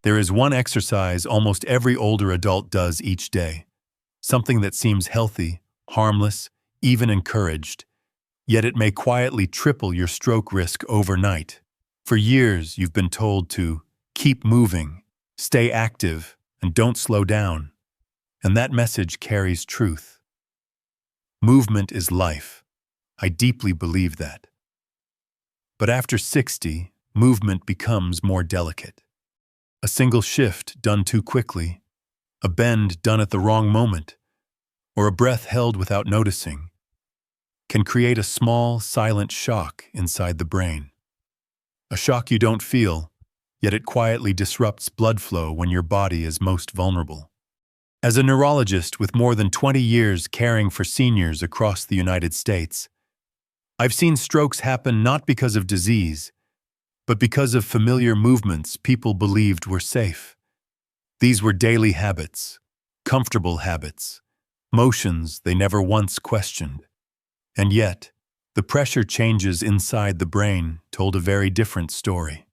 There is one exercise almost every older adult does each day, something that seems healthy, harmless, even encouraged, yet it may quietly triple your stroke risk overnight. For years, you've been told to keep moving, stay active, and don't slow down. And that message carries truth. Movement is life. I deeply believe that. But after 60, movement becomes more delicate. A single shift done too quickly, a bend done at the wrong moment, or a breath held without noticing, can create a small, silent shock inside the brain. A shock you don't feel, yet it quietly disrupts blood flow when your body is most vulnerable. As a neurologist with more than 20 years caring for seniors across the United States, I've seen strokes happen not because of disease, but because of familiar movements people believed were safe. These were daily habits, comfortable habits, motions they never once questioned. And yet, the pressure changes inside the brain told a very different story.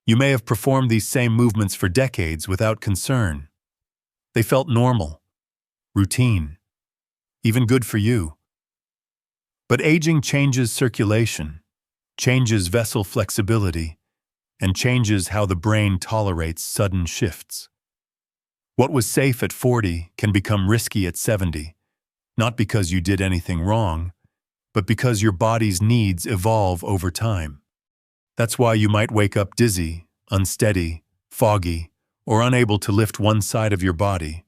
You may have performed these same movements for decades without concern. They felt normal, routine, even good for you. But aging changes circulation, changes vessel flexibility, and changes how the brain tolerates sudden shifts. What was safe at 40 can become risky at 70, not because you did anything wrong, but because your body's needs evolve over time. That's why you might wake up dizzy, unsteady, foggy, or unable to lift one side of your body,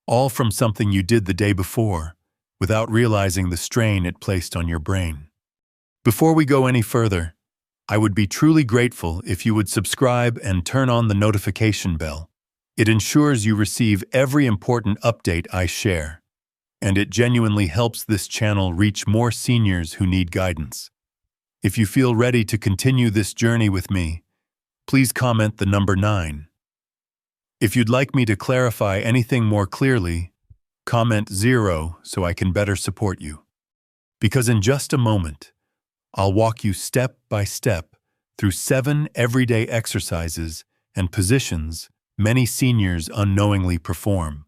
all from something you did the day before, without realizing the strain it placed on your brain. Before we go any further, I would be truly grateful if you would subscribe and turn on the notification bell. It ensures you receive every important update I share, and it genuinely helps this channel reach more seniors who need guidance. If you feel ready to continue this journey with me, please comment the number 9. If you'd like me to clarify anything more clearly, comment 0 so I can better support you. Because in just a moment, I'll walk you step by step through 7 everyday exercises and positions many seniors unknowingly perform,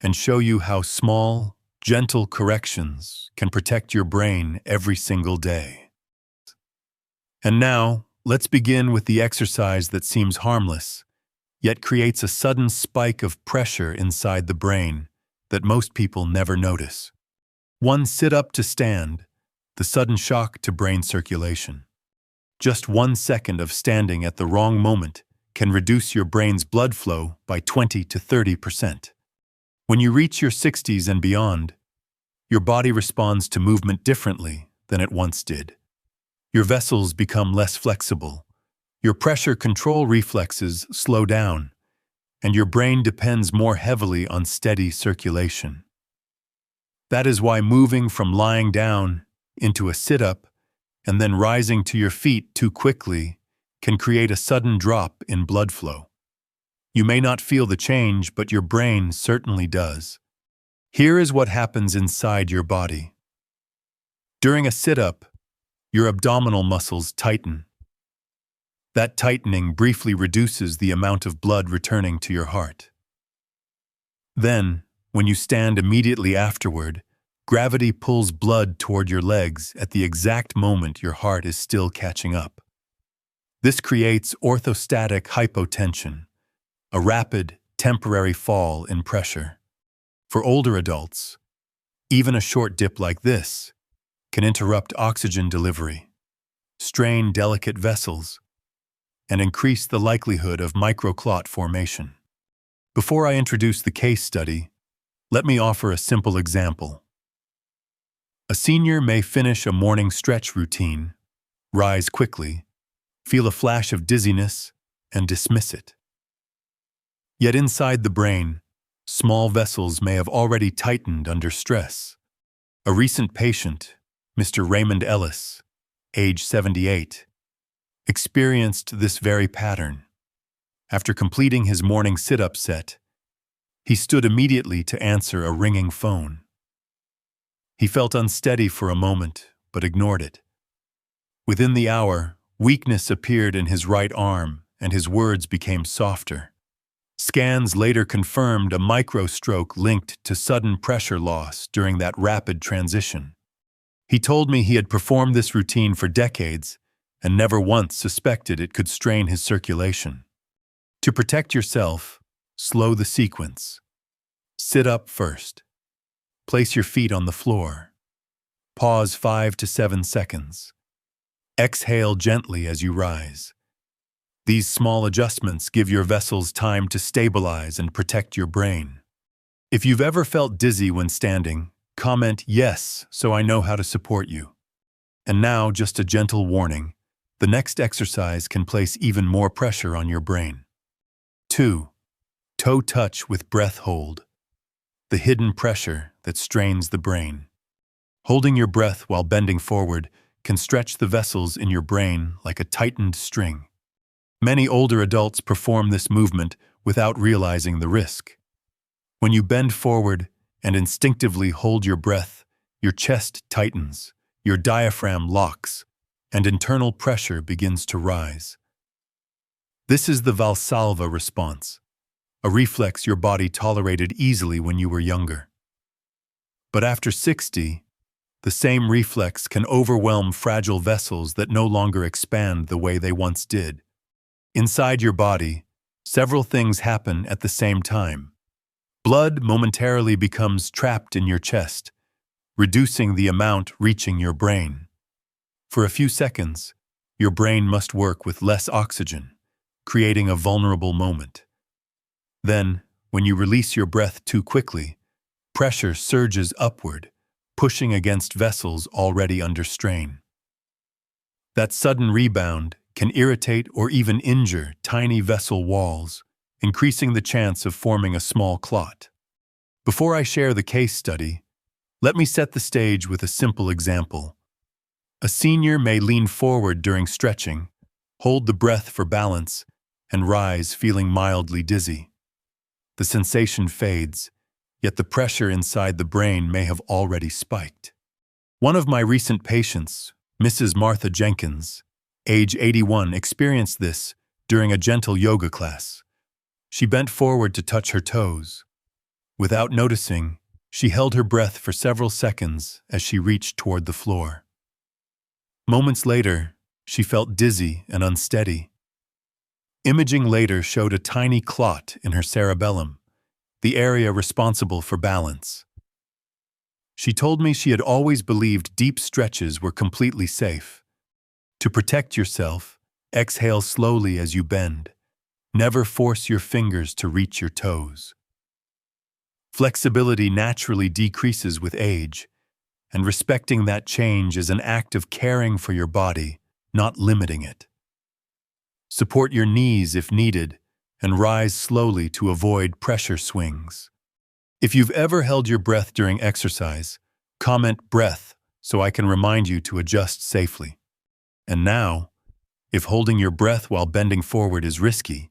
and show you how small, gentle corrections can protect your brain every single day. And now, let's begin with the exercise that seems harmless, yet creates a sudden spike of pressure inside the brain that most people never notice. One sit-up to stand, the sudden shock to brain circulation. Just 1 second of standing at the wrong moment can reduce your brain's blood flow by 20 to 30%. When you reach your 60s and beyond, your body responds to movement differently than it once did. Your vessels become less flexible, your pressure control reflexes slow down, and your brain depends more heavily on steady circulation. That is why moving from lying down into a sit-up and then rising to your feet too quickly can create a sudden drop in blood flow. You may not feel the change, but your brain certainly does. Here is what happens inside your body. During a sit-up, your abdominal muscles tighten. That tightening briefly reduces the amount of blood returning to your heart. Then, when you stand immediately afterward, gravity pulls blood toward your legs at the exact moment your heart is still catching up. This creates orthostatic hypotension, a rapid, temporary fall in pressure. For older adults, even a short dip like this can interrupt oxygen delivery, strain delicate vessels, and increase the likelihood of microclot formation. Before I introduce the case study, let me offer a simple example. A senior may finish a morning stretch routine, rise quickly, feel a flash of dizziness, and dismiss it. Yet inside the brain, small vessels may have already tightened under stress. A recent patient, Mr. Raymond Ellis, age 78, experienced this very pattern. After completing his morning sit-up set, he stood immediately to answer a ringing phone. He felt unsteady for a moment, but ignored it. Within the hour, weakness appeared in his right arm and his words became softer. Scans later confirmed a microstroke linked to sudden pressure loss during that rapid transition. He told me he had performed this routine for decades and never once suspected it could strain his circulation. To protect yourself, slow the sequence. Sit up first. Place your feet on the floor. Pause 5 to 7 seconds. Exhale gently as you rise. These small adjustments give your vessels time to stabilize and protect your brain. If you've ever felt dizzy when standing, comment "yes" so I know how to support you. And now, just a gentle warning, the next exercise can place even more pressure on your brain. 2. Toe touch with breath hold. The hidden pressure that strains the brain. Holding your breath while bending forward can stretch the vessels in your brain like a tightened string. Many older adults perform this movement without realizing the risk. When you bend forward and instinctively hold your breath, your chest tightens, your diaphragm locks, and internal pressure begins to rise. This is the Valsalva response, a reflex your body tolerated easily when you were younger. But after 60, the same reflex can overwhelm fragile vessels that no longer expand the way they once did. Inside your body, several things happen at the same time. Blood momentarily becomes trapped in your chest, reducing the amount reaching your brain. For a few seconds, your brain must work with less oxygen, creating a vulnerable moment. Then, when you release your breath too quickly, pressure surges upward, pushing against vessels already under strain. That sudden rebound can irritate or even injure tiny vessel walls, increasing the chance of forming a small clot. Before I share the case study, let me set the stage with a simple example. A senior may lean forward during stretching, hold the breath for balance, and rise feeling mildly dizzy. The sensation fades, yet the pressure inside the brain may have already spiked. One of my recent patients, Mrs. Martha Jenkins, age 81, experienced this during a gentle yoga class. She bent forward to touch her toes. Without noticing, she held her breath for several seconds as she reached toward the floor. Moments later, she felt dizzy and unsteady. Imaging later showed a tiny clot in her cerebellum, the area responsible for balance. She told me she had always believed deep stretches were completely safe. To protect yourself, exhale slowly as you bend. Never force your fingers to reach your toes. Flexibility naturally decreases with age, and respecting that change is an act of caring for your body, not limiting it. Support your knees if needed, and rise slowly to avoid pressure swings. If you've ever held your breath during exercise, comment "breath" so I can remind you to adjust safely. And now, if holding your breath while bending forward is risky,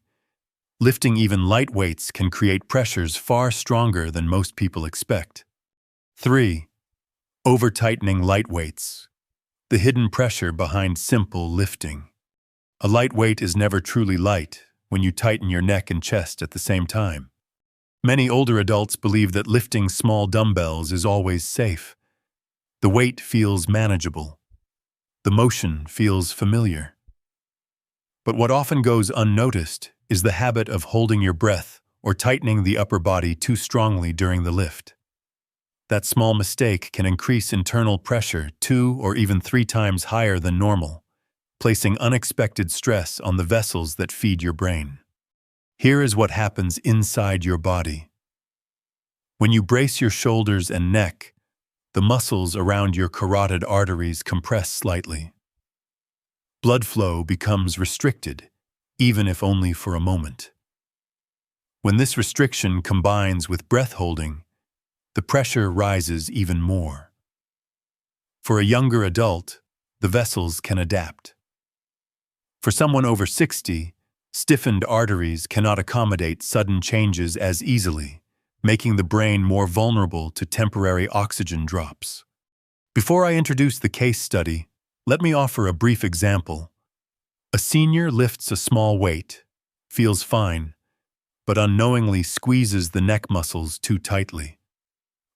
lifting even light weights can create pressures far stronger than most people expect. 3. Over-tightening light weights. The hidden pressure behind simple lifting. A light weight is never truly light when you tighten your neck and chest at the same time. Many older adults believe that lifting small dumbbells is always safe. The weight feels manageable. The motion feels familiar. But what often goes unnoticed is the habit of holding your breath or tightening the upper body too strongly during the lift. That small mistake can increase internal pressure 2 or even 3 times higher than normal, placing unexpected stress on the vessels that feed your brain. Here is what happens inside your body. When you brace your shoulders and neck, the muscles around your carotid arteries compress slightly. Blood flow becomes restricted, even if only for a moment. When this restriction combines with breath holding, the pressure rises even more. For a younger adult, the vessels can adapt. For someone over 60, stiffened arteries cannot accommodate sudden changes as easily, making the brain more vulnerable to temporary oxygen drops. Before I introduce the case study, let me offer a brief example. A senior lifts a small weight, feels fine, but unknowingly squeezes the neck muscles too tightly.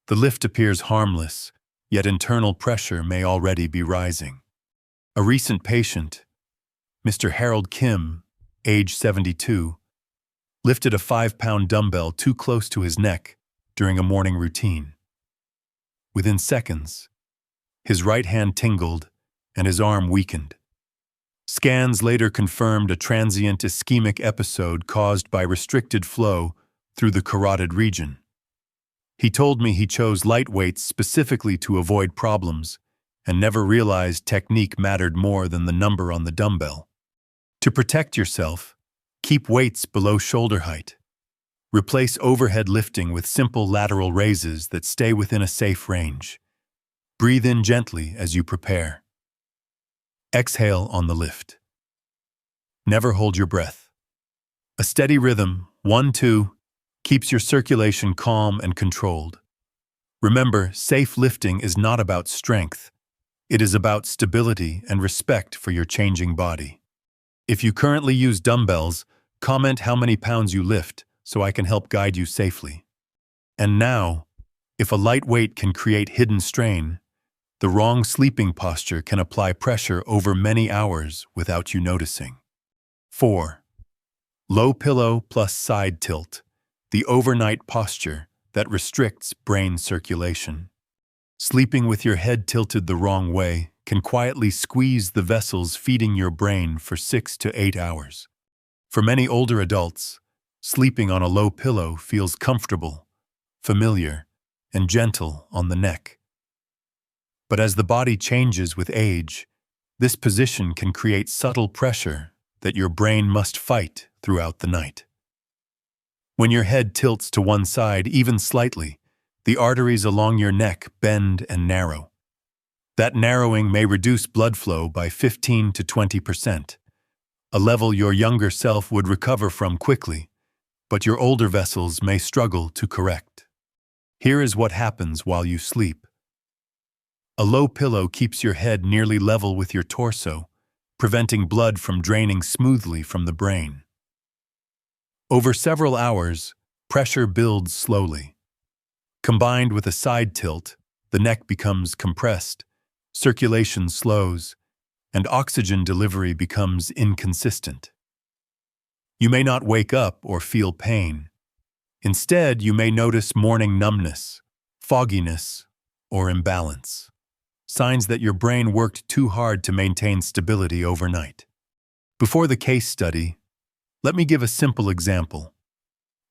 The lift appears harmless, yet internal pressure may already be rising. A recent patient, Mr. Harold Kim, age 72, lifted a 5-pound dumbbell too close to his neck during a morning routine. Within seconds, his right hand tingled and his arm weakened. Scans later confirmed a transient ischemic episode caused by restricted flow through the carotid region. He told me he chose light weights specifically to avoid problems and never realized technique mattered more than the number on the dumbbell. To protect yourself, keep weights below shoulder height. Replace overhead lifting with simple lateral raises that stay within a safe range. Breathe in gently as you prepare. Exhale on the lift. Never hold your breath. A steady rhythm, 1-2, keeps your circulation calm and controlled. Remember, safe lifting is not about strength. It is about stability and respect for your changing body. If you currently use dumbbells, comment how many pounds you lift so I can help guide you safely. And now, if a light weight can create hidden strain, the wrong sleeping posture can apply pressure over many hours without you noticing. 4. Low pillow plus side tilt, the overnight posture that restricts brain circulation. Sleeping with your head tilted the wrong way can quietly squeeze the vessels feeding your brain for 6 to 8 hours. For many older adults, sleeping on a low pillow feels comfortable, familiar, and gentle on the neck. But as the body changes with age, this position can create subtle pressure that your brain must fight throughout the night. When your head tilts to one side even slightly, the arteries along your neck bend and narrow. That narrowing may reduce blood flow by 15 to 20%, a level your younger self would recover from quickly, but your older vessels may struggle to correct. Here is what happens while you sleep. A low pillow keeps your head nearly level with your torso, preventing blood from draining smoothly from the brain. Over several hours, pressure builds slowly. Combined with a side tilt, the neck becomes compressed, circulation slows, and oxygen delivery becomes inconsistent. You may not wake up or feel pain. Instead, you may notice morning numbness, fogginess, or imbalance. Signs that your brain worked too hard to maintain stability overnight. Before the case study, let me give a simple example.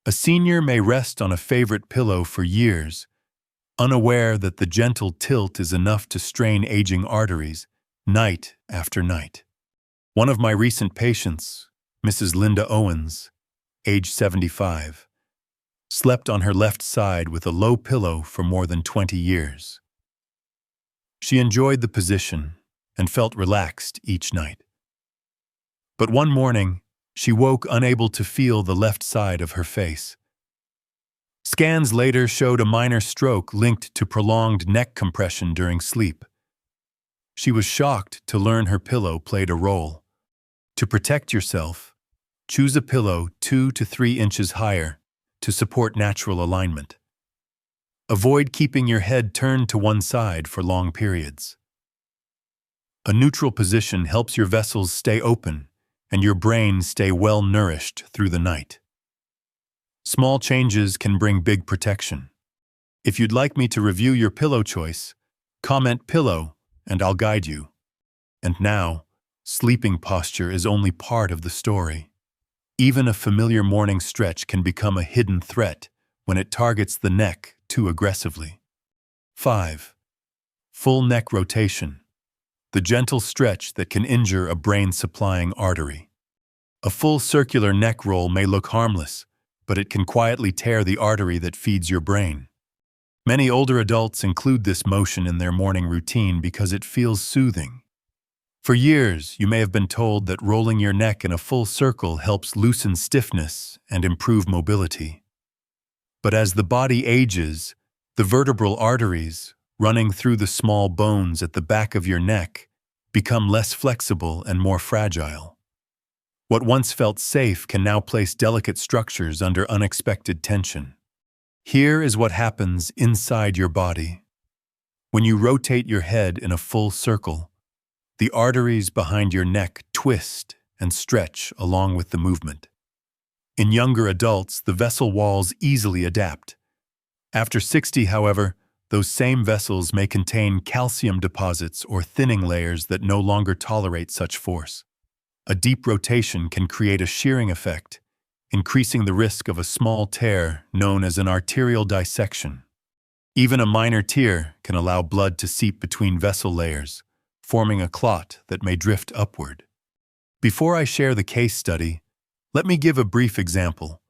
A senior may rest on a favorite pillow for years, unaware that the gentle tilt is enough to strain aging arteries night after night. One of my recent patients, Mrs. Linda Owens, age 75, slept on her left side with a low pillow for more than 20 years. She enjoyed the position and felt relaxed each night. But one morning, she woke unable to feel the left side of her face. Scans later showed a minor stroke linked to prolonged neck compression during sleep. She was shocked to learn her pillow played a role. To protect yourself, choose a pillow 2 to 3 inches higher to support natural alignment. Avoid keeping your head turned to one side for long periods. A neutral position helps your vessels stay open and your brain stay well nourished through the night. Small changes can bring big protection. If you'd like me to review your pillow choice, comment pillow and I'll guide you. And now, sleeping posture is only part of the story. Even a familiar morning stretch can become a hidden threat when it targets the neck too aggressively. 5. Full neck rotation. The gentle stretch that can injure a brain-supplying artery. A full circular neck roll may look harmless, but it can quietly tear the artery that feeds your brain. Many older adults include this motion in their morning routine because it feels soothing. For years, you may have been told that rolling your neck in a full circle helps loosen stiffness and improve mobility. But as the body ages, the vertebral arteries, running through the small bones at the back of your neck, become less flexible and more fragile. What once felt safe can now place delicate structures under unexpected tension. Here is what happens inside your body. When you rotate your head in a full circle, the arteries behind your neck twist and stretch along with the movement. In younger adults, the vessel walls easily adapt. After 60, however, those same vessels may contain calcium deposits or thinning layers that no longer tolerate such force. A deep rotation can create a shearing effect, increasing the risk of a small tear known as an arterial dissection. Even a minor tear can allow blood to seep between vessel layers, forming a clot that may drift upward. Before I share the case study, let me give a brief example.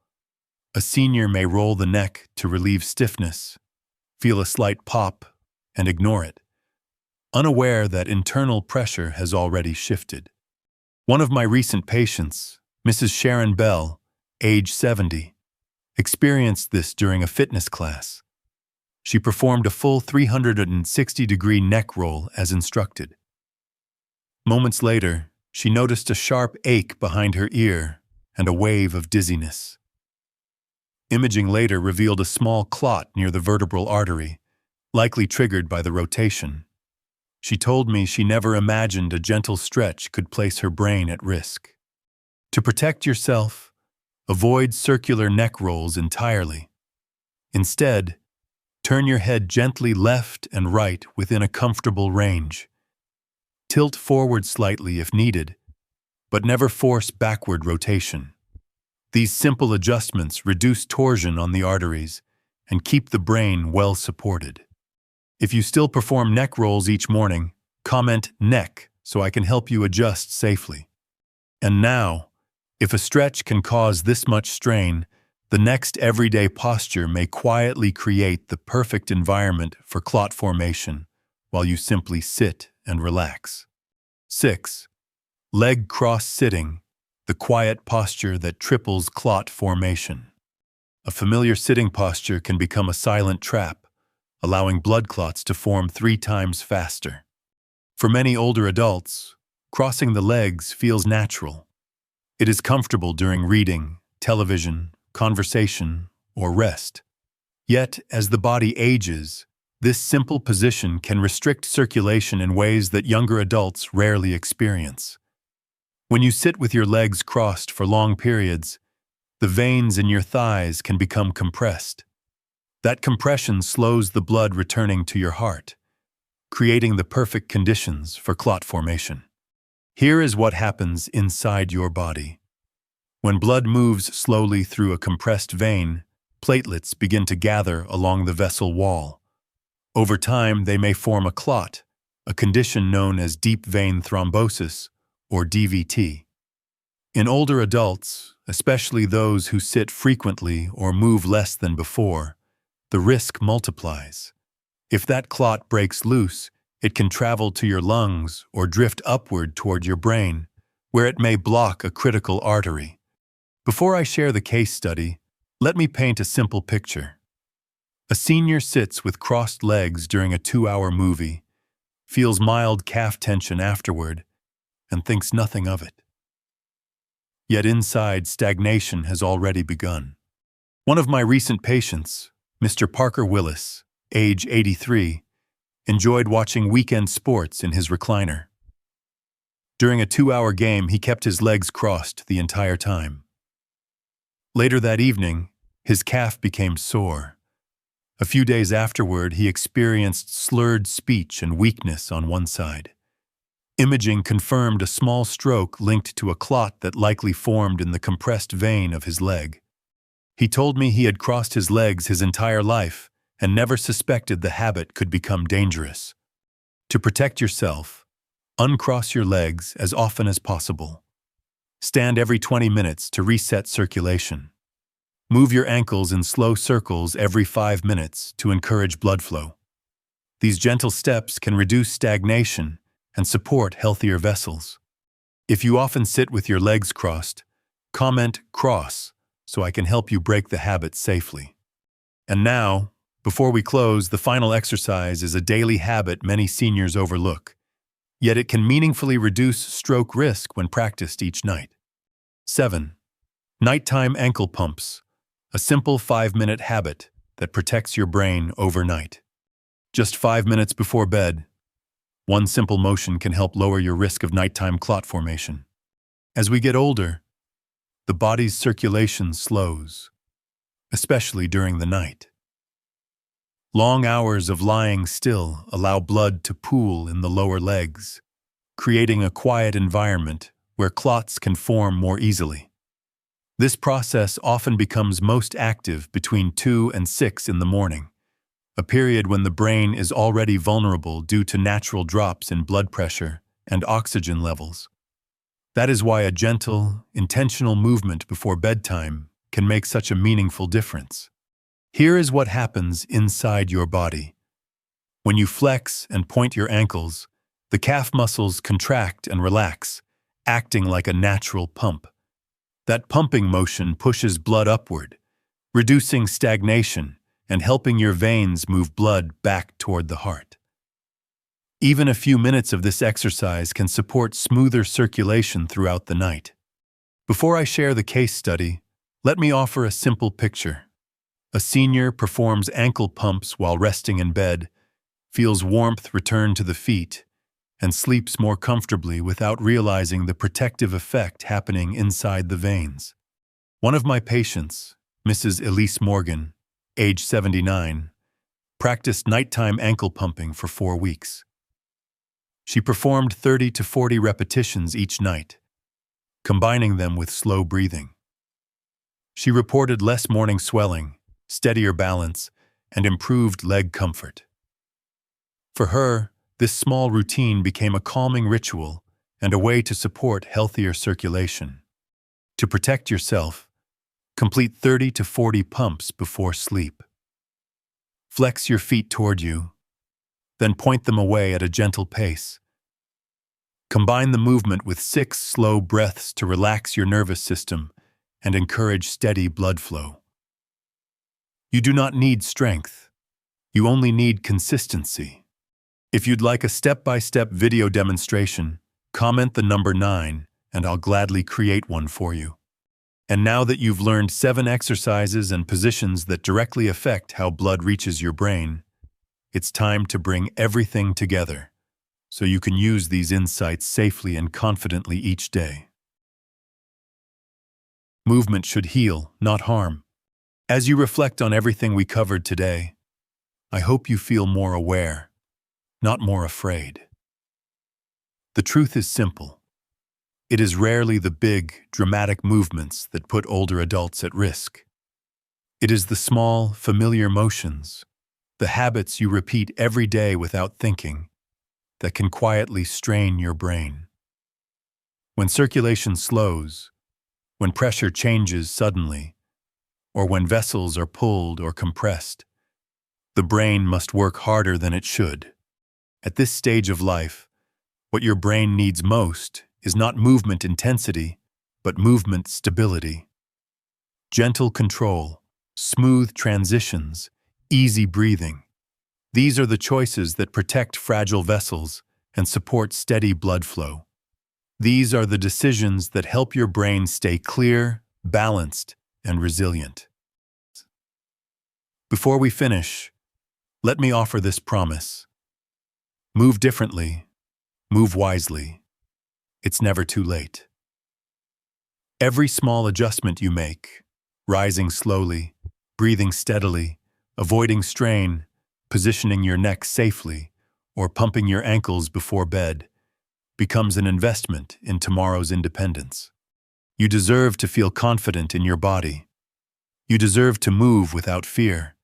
A senior may roll the neck to relieve stiffness, feel a slight pop, and ignore it, unaware that internal pressure has already shifted. One of my recent patients, Mrs. Sharon Bell, age 70, experienced this during a fitness class. She performed a full 360-degree neck roll as instructed. Moments later, she noticed a sharp ache behind her ear and a wave of dizziness. Imaging later revealed a small clot near the vertebral artery, likely triggered by the rotation. She told me she never imagined a gentle stretch could place her brain at risk. To protect yourself, avoid circular neck rolls entirely. Instead, turn your head gently left and right within a comfortable range. Tilt forward slightly if needed, but never force backward rotation. These simple adjustments reduce torsion on the arteries and keep the brain well supported. If you still perform neck rolls each morning, comment "neck" so I can help you adjust safely. And now, if a stretch can cause this much strain, the next everyday posture may quietly create the perfect environment for clot formation while you simply sit and relax. 6. Leg cross sitting, the quiet posture that triples clot formation. A familiar sitting posture can become a silent trap, allowing blood clots to form 3 times faster. For many older adults, crossing the legs feels natural. It is comfortable during reading, television, conversation, or rest. Yet, as the body ages, this simple position can restrict circulation in ways that younger adults rarely experience. When you sit with your legs crossed for long periods, the veins in your thighs can become compressed. That compression slows the blood returning to your heart, creating the perfect conditions for clot formation. Here is what happens inside your body. When blood moves slowly through a compressed vein, platelets begin to gather along the vessel wall. Over time, they may form a clot, a condition known as deep vein thrombosis, or DVT. In older adults, especially those who sit frequently or move less than before, the risk multiplies. If that clot breaks loose, it can travel to your lungs or drift upward toward your brain, where it may block a critical artery. Before I share the case study, let me paint a simple picture. A senior sits with crossed legs during a 2-hour movie, feels mild calf tension afterward, and thinks nothing of it. Yet inside, stagnation has already begun. One of my recent patients, Mr. Parker Willis, age 83, enjoyed watching weekend sports in his recliner. During a 2-hour game, he kept his legs crossed the entire time. Later that evening, his calf became sore. A few days afterward, he experienced slurred speech and weakness on one side. Imaging confirmed a small stroke linked to a clot that likely formed in the compressed vein of his leg. He told me he had crossed his legs his entire life and never suspected the habit could become dangerous. To protect yourself, uncross your legs as often as possible. Stand every 20 minutes to reset circulation. Move your ankles in slow circles every 5 minutes to encourage blood flow. These gentle steps can reduce stagnation and support healthier vessels. If you often sit with your legs crossed, comment "cross" so I can help you break the habit safely. And now, before we close, the final exercise is a daily habit many seniors overlook, yet it can meaningfully reduce stroke risk when practiced each night. 7. Nighttime ankle pumps, a simple 5-minute habit that protects your brain overnight. Just 5 minutes before bed, one simple motion can help lower your risk of nighttime clot formation. As we get older, the body's circulation slows, especially during the night. Long hours of lying still allow blood to pool in the lower legs, creating a quiet environment where clots can form more easily. This process often becomes most active between 2 and 6 in the morning, a period when the brain is already vulnerable due to natural drops in blood pressure and oxygen levels. That is why a gentle, intentional movement before bedtime can make such a meaningful difference. Here is what happens inside your body. When you flex and point your ankles, the calf muscles contract and relax, acting like a natural pump. That pumping motion pushes blood upward, reducing stagnation and helping your veins move blood back toward the heart. Even a few minutes of this exercise can support smoother circulation throughout the night. Before I share the case study, let me offer a simple picture. A senior performs ankle pumps while resting in bed, feels warmth return to the feet, and sleeps more comfortably without realizing the protective effect happening inside the veins. One of my patients, Mrs. Elise Morgan, age 79, practiced nighttime ankle pumping for 4 weeks. She performed 30 to 40 repetitions each night, combining them with slow breathing. She reported less morning swelling, steadier balance, and improved leg comfort. For her, this small routine became a calming ritual and a way to support healthier circulation. To protect yourself, complete 30 to 40 pumps before sleep. Flex your feet toward you, then point them away at a gentle pace. Combine the movement with 6 slow breaths to relax your nervous system and encourage steady blood flow. You do not need strength. You only need consistency. If you'd like a step-by-step video demonstration, comment the number 9 and I'll gladly create one for you. And now that you've learned 7 exercises and positions that directly affect how blood reaches your brain, it's time to bring everything together so you can use these insights safely and confidently each day. Movement should heal, not harm. As you reflect on everything we covered today, I hope you feel more aware, not more afraid. The truth is simple. It is rarely the big, dramatic movements that put older adults at risk. It is the small, familiar motions, the habits you repeat every day without thinking, that can quietly strain your brain. When circulation slows, when pressure changes suddenly, or when vessels are pulled or compressed, the brain must work harder than it should. At this stage of life, what your brain needs most is not movement intensity, but movement stability. Gentle control, smooth transitions, easy breathing. These are the choices that protect fragile vessels and support steady blood flow. These are the decisions that help your brain stay clear, balanced, and resilient. Before we finish, let me offer this promise. Move differently, move wisely. It's never too late. Every small adjustment you make, rising slowly, breathing steadily, avoiding strain, positioning your neck safely, or pumping your ankles before bed, becomes an investment in tomorrow's independence. You deserve to feel confident in your body. You deserve to move without fear.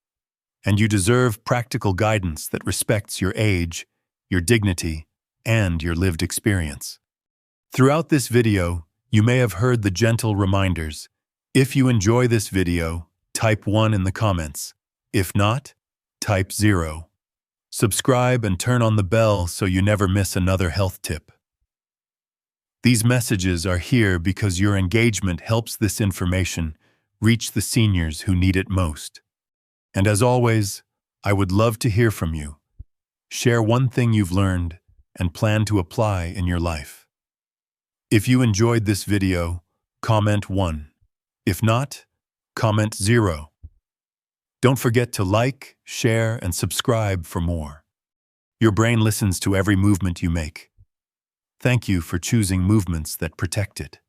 And you deserve practical guidance that respects your age, your dignity, and your lived experience. Throughout this video, you may have heard the gentle reminders. If you enjoy this video, type 1 in the comments. If not, type 0. Subscribe and turn on the bell so you never miss another health tip. These messages are here because your engagement helps this information reach the seniors who need it most. And as always, I would love to hear from you. Share one thing you've learned and plan to apply in your life. If you enjoyed this video, comment 1. If not, comment 0. Don't forget to like, share, and subscribe for more. Your brain listens to every movement you make. Thank you for choosing movements that protect it.